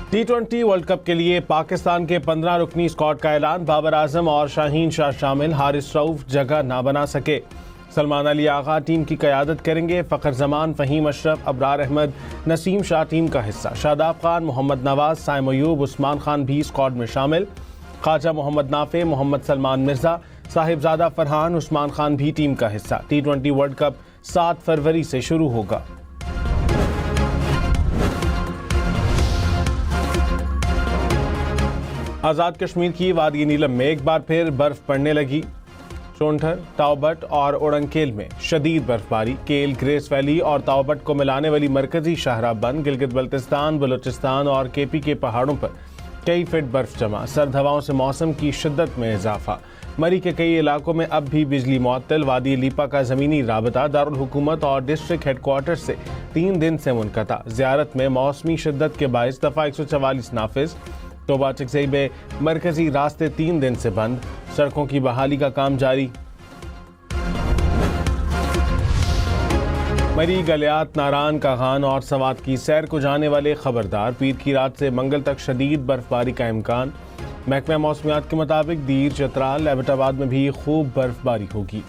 T20 world cup के लिए पाकिस्तान के 15 रुकनी स्क्वाड का ऐलान। बाबर आजम और शाहीन शाह शामिल, हारिस रऊफ जगह ना बना सके। सलमान अली आगा टीम की क़यादत करेंगे। फ़खर जमान, फ़हीम अशरफ, अबरार अहमद, नसीम शाह टीम का हिस्सा। शादाब खान, मोहम्मद नवाज, साइम अयूब, उस्मान खान भी स्क्वाड में शामिल। ख्वाजा मोहम्मद नाफे, मोहम्मद सलमान मिर्जा, साहिबजादा फरहान, उस्मान खान भी टीम का हिस्सा। T20 वर्ल्ड कप 7 फरवरी से शुरू होगा। आज़ाद कश्मीर की वादी नीलम में एक बार फिर बर्फ पड़ने लगी। शोनथर, ताओबट और ओडंकेल में शदीद बर्फबारी। केल, ग्रेस वैली और ताओबट को मिलाने वाली मरकजी शाहराह बंद। गिलगित बल्तिस्तान, बलूचिस्तान और KP के पहाड़ों पर कई फीट बर्फ जमा। सर्द हवाओं से मौसम की शिद्दत में इजाफा। मरी के कई इलाकों में अब भी बिजली मुअत्तल। वादी लीपा का ज़मीनी राबता दारुल हुकूमत और डिस्ट्रिक्ट हेडक्वार्टर से 3 दिन से मुनक़ता। ज़ियारत में मौसमी शिद्दत के बाइस दफ़ा 144 नाफिज। तोबा चिकजई में मरकजी रास्ते 3 दिन से बंद। सड़कों की बहाली का काम जारी। मरी, गलियात, नारान, कागान और सवात की सैर को जाने वाले खबरदार। पीर की रात से मंगल तक शदीद बर्फबारी का इम्कान। महकमा मौसमियात के मुताबिक दीर, चतराल, एबटाबाद में भी खूब बर्फबारी होगी।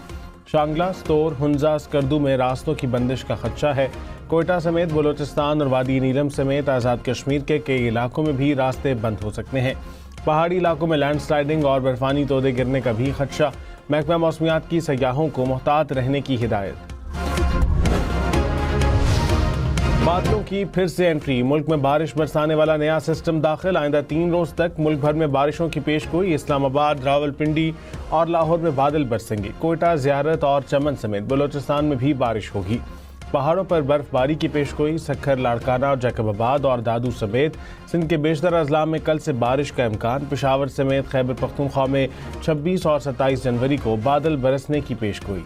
शांगला, स्तोर, हुंजा, स्कर्दू में रास्तों की बंदिश का खदशा है। कोयटा समेत बलूचिस्तान और वादी नीलम समेत आज़ाद कश्मीर के कई इलाकों में भी रास्ते बंद हो सकते हैं। पहाड़ी इलाकों में लैंडस्लाइडिंग और बर्फानी तोदे गिरने का भी खदशा। महकमा मौसमियात की सयाहों को मुहतात रहने की हिदायत। बादलों की फिर से एंट्री। मुल्क में बारिश बरसाने वाला नया सिस्टम दाखिल। आइंदा 3 रोज तक मुल्क भर में बारिशों की पेशगोई। इस्लामाबाद, रावलपिंडी और लाहौर में बादल बरसेंगे। कोयटा, ज़ियारत और चमन समेत बलूचिस्तान में भी बारिश होगी। पहाड़ों पर बर्फबारी की पेशगोई। सक्खर, लाड़काना और जैकबाबाद और दादू समेत सिंध के बेशतर अजला में कल से बारिश का इम्कान। पेशावर समेत खैबर पख्तूनख्वा में 26 और 27 जनवरी को बादल बरसने की पेशगोई।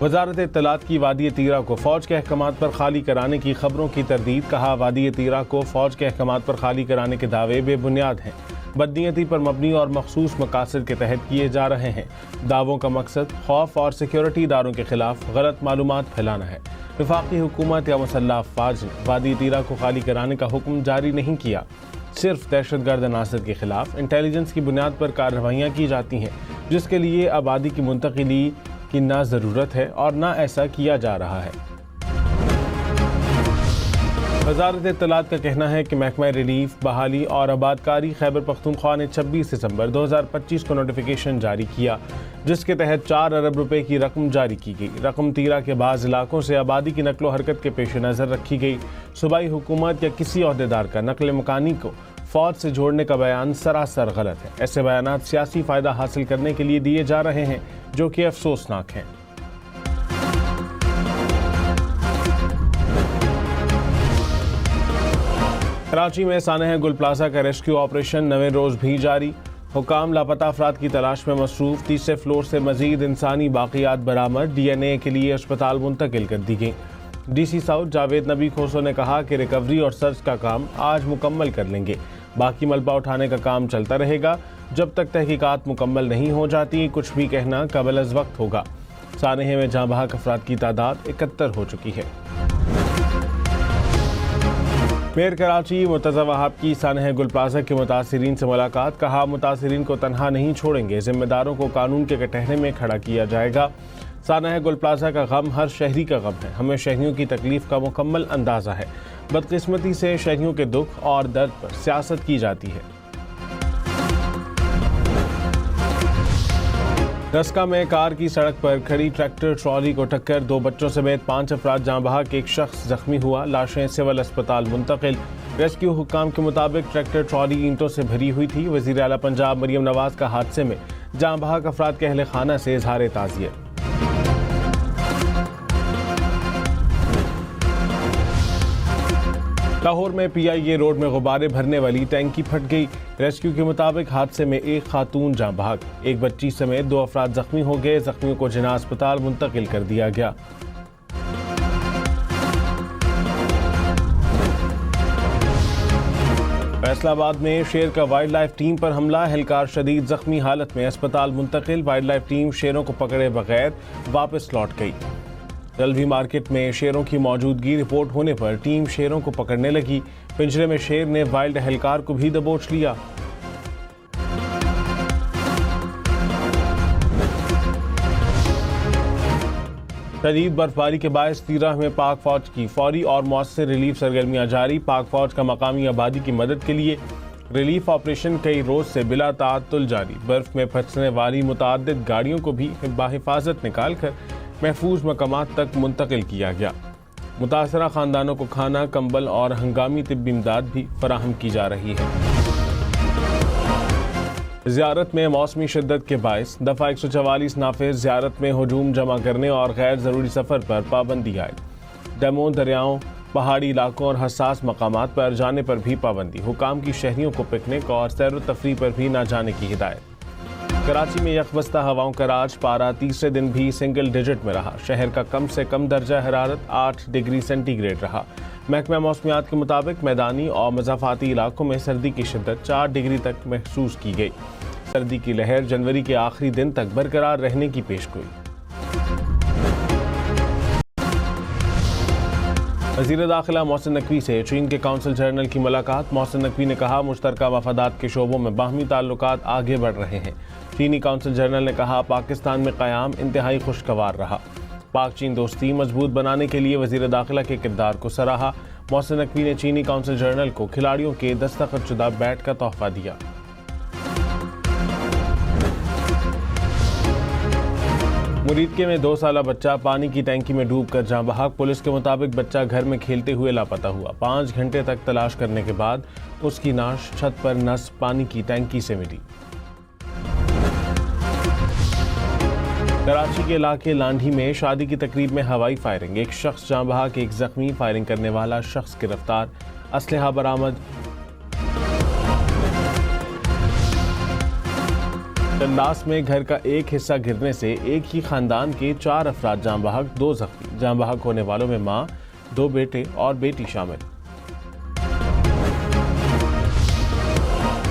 वजारत इत्तलात की वादी तीरा को फौज के अहकामात पर खाली कराने की खबरों की तरदीद। कहा, वादी तीरा को फौज के अहकामात पर खाली कराने के दावे बेबुनियाद हैं, बदनीयती पर मबनी और मखसूस मकासद के तहत किए जा रहे हैं। दावों का मकसद खौफ और सिक्योरिटी इदारों के खिलाफ गलत मालूमात फैलाना है। वफाकी हुकूमत या मुसल्लह अफवाज ने वादी तीरा को खाली कराने का हुक्म जारी नहीं किया। सिर्फ दहशतगर्द अनासर के खिलाफ इंटेलिजेंस की बुनियाद पर कार्रवाइयाँ की जाती हैं, जिसके लिए आबादी की मुंतकिली की ना ज़रूरत है और ना ऐसा किया जा रहा है। वजारत इत्तलात का कहना है कि महकमा रिलीफ, बहाली और आबादकारी खैबर पख्तूनख्वा ने 26 दिसंबर 2025 को नोटिफिकेशन जारी किया, जिसके तहत 4 अरब रुपए की रकम जारी की गई। रकम तीरा के बाज़ इलाकों से आबादी की नकलो हरकत के पेश नज़र रखी गई। सूबाई हुकूमत या किसी ओहदेदार का नकल मकानी को फौज से जोड़ने का बयान सरासर गलत है। ऐसे बयानात सियासी फ़ायदा हासिल करने के लिए दिए जा रहे हैं, जो कि अफसोसनाक हैं। कराची में सानह गुल प्लाजा का रेस्क्यू ऑपरेशन नवे रोज़ भी जारी। हुकाम लापता अफराद की तलाश में मसरूफ। तीसरे फ्लोर से मजीद इंसानी बाक़ियात बरामद। DNA के लिए अस्पताल मुंतकिल कर दी गई। DC साउथ जावेद नबी खोसो ने कहा कि रिकवरी और सर्च का काम आज मुकम्मल कर लेंगे। बाकी मलबा उठाने का काम चलता रहेगा जब तक तहकीकात मुकम्मल नहीं हो जाती। कुछ भी कहना कबल अज़ वक्त होगा। सानहे में जहाँ बहक अफराद की तादाद 71 हो चुकी है। मेयर कराची मुर्तज़ा वहाब की सानह गुल प्लाजा के मुतासिरीन से मुलाकात। कहा, मुतासिरीन को तनहा नहीं छोड़ेंगे, जिम्मेदारों को कानून के कटहरे में खड़ा किया जाएगा। सानह गुल प्लाजा का गम हर शहरी का गम है। हमें शहरियों की तकलीफ का मुकम्मल अंदाज़ा है। बदकिस्मती से शहरियों के दुख और दर्द पर सियासत की जाती है। रस्का में कार की सड़क पर खड़ी ट्रैक्टर ट्रॉली को टक्कर। 2 बच्चों समेत 5 अफराद जाँ बहक, 1 शख्स जख्मी हुआ। लाशें सिविल अस्पताल मुंतकिल। रेस्क्यू हुक्काम के मुताबिक ट्रैक्टर ट्रॉली ईंटों से भरी हुई थी। वज़ीर आला पंजाब मरियम नवाज का हादसे में जाँ बहक अफराद के अहले खाना से इजहार ताज़ियत। लाहौर में PIA रोड में गुब्बारे भरने वाली टैंकी फट गई। रेस्क्यू के मुताबिक हादसे में 1 खातून जाँ बहक, 1 बच्ची समेत 2 अफराद जख्मी हो गए। जख्मियों को जिना अस्पताल मुंतकिल कर दिया गया। فیصل آباد میں شیر کا وائلڈ لائف ٹیم پر حملہ، اہلکار شدید زخمی حالت میں اسپتال منتقل، وائلڈ لائف ٹیم شیروں کو پکڑے بغیر واپس لوٹ گئی۔ دلوی مارکیٹ میں شیروں کی موجودگی رپورٹ ہونے پر ٹیم شیروں کو پکڑنے لگی، پنجرے میں شیر نے وائلڈ اہلکار کو بھی دبوچ لیا۔ شدید برفباری کے باعث تیرہ میں پاک فوج کی فوری اور مؤثر ریلیف سرگرمیاں جاری، پاک فوج کا مقامی آبادی کی مدد کے لیے ریلیف آپریشن کئی روز سے بلا تعطل جاری۔ برف میں پھنسنے والی متعدد گاڑیوں کو بھی بحفاظت نکال کر محفوظ مقامات تک منتقل کیا گیا۔ متاثرہ خاندانوں کو کھانا، کمبل اور ہنگامی طبی امداد بھی فراہم کی جا رہی ہے۔ زیارت میں موسمی شدت کے باعث دفعہ 144 نافذ، زیارت میں ہجوم جمع کرنے اور غیر ضروری سفر پر پابندی عائد۔ ڈیموں، دریاؤں، پہاڑی علاقوں اور حساس مقامات پر جانے پر بھی پابندی، حکام کی شہریوں کو پکنک اور سیر و تفریح پر بھی نہ جانے کی ہدایت۔ کراچی میں یکبستہ ہواؤں کا راج، پارہ تیسرے دن بھی سنگل ڈیجٹ میں رہا، شہر کا کم سے کم درجہ حرارت 8 ڈگری سینٹی گریڈ رہا۔ محکمہ موسمیات کے مطابق میدانی اور مضافاتی علاقوں میں سردی کی شدت 4 ڈگری تک محسوس کی گئی۔ سردی کی لہر جنوری کے آخری دن تک برقرار رہنے کی پیشگوئی۔ وزیر داخلہ محسن نقوی سے چین کے کونسل جنرل کی ملاقات، محسن نقوی نے کہا مشترکہ مفادات کے شعبوں میں باہمی تعلقات آگے بڑھ رہے ہیں۔ چینی کونسل جنرل نے کہا پاکستان میں قیام انتہائی خوشگوار رہا، پاک چین دوستی مضبوط بنانے کے لیے وزیر داخلہ کے کردار کو سراہا۔ محسن نقوی نے چینی کونسل جنرل کو کھلاڑیوں کے دستخط شدہ بیٹ کا تحفہ دیا۔ مریدکے میں 2 سالہ بچہ پانی کی ٹینکی میں ڈوب کر جاں بحق، پولیس کے مطابق بچہ گھر میں کھیلتے ہوئے لاپتہ ہوا، 5 گھنٹے تک تلاش کرنے کے بعد اس کی نعش چھت پر نصب پانی کی ٹینکی سے ملی۔ کراچی کے علاقے لانڈھی میں شادی کی تقریب میں ہوائی فائرنگ، ایک شخص جاں بحق، ایک زخمی، فائرنگ کرنے والا شخص گرفتار، اسلحہ برآمد۔ ڈنڈاس میں گھر کا ایک حصہ گرنے سے ایک ہی خاندان کے 4 افراد جاں بحق، 2 زخمی، جاں بحق ہونے والوں میں ماں، 2 بیٹے اور بیٹی شامل۔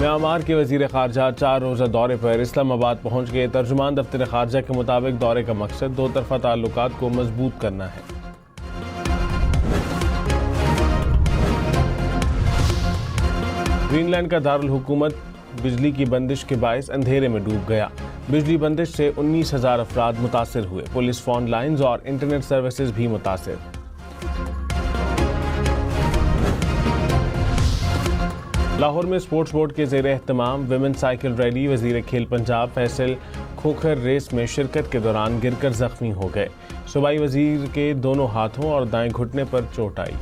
میانمار کے وزیر خارجہ 4 روزہ دورے پر اسلام آباد پہنچ گئے، ترجمان دفتر خارجہ کے مطابق دورے کا مقصد 2 طرفہ تعلقات کو مضبوط کرنا ہے۔ گرین لینڈ کا دارالحکومت بجلی کی بندش کے باعث اندھیرے میں ڈوب گیا، بجلی بندش سے 19,000 افراد متاثر ہوئے، پولیس فون لائنز اور انٹرنیٹ سروسز بھی متاثر۔ لاہور میں اسپورٹس بورڈ کے زیر اہتمام ویمن سائیکل ریلی، وزیر کھیل پنجاب فیصل کھوکھر ریس میں شرکت کے دوران گر کر زخمی ہو گئے، صوبائی وزیر کے دونوں ہاتھوں اور دائیں گھٹنے پر چوٹ آئی۔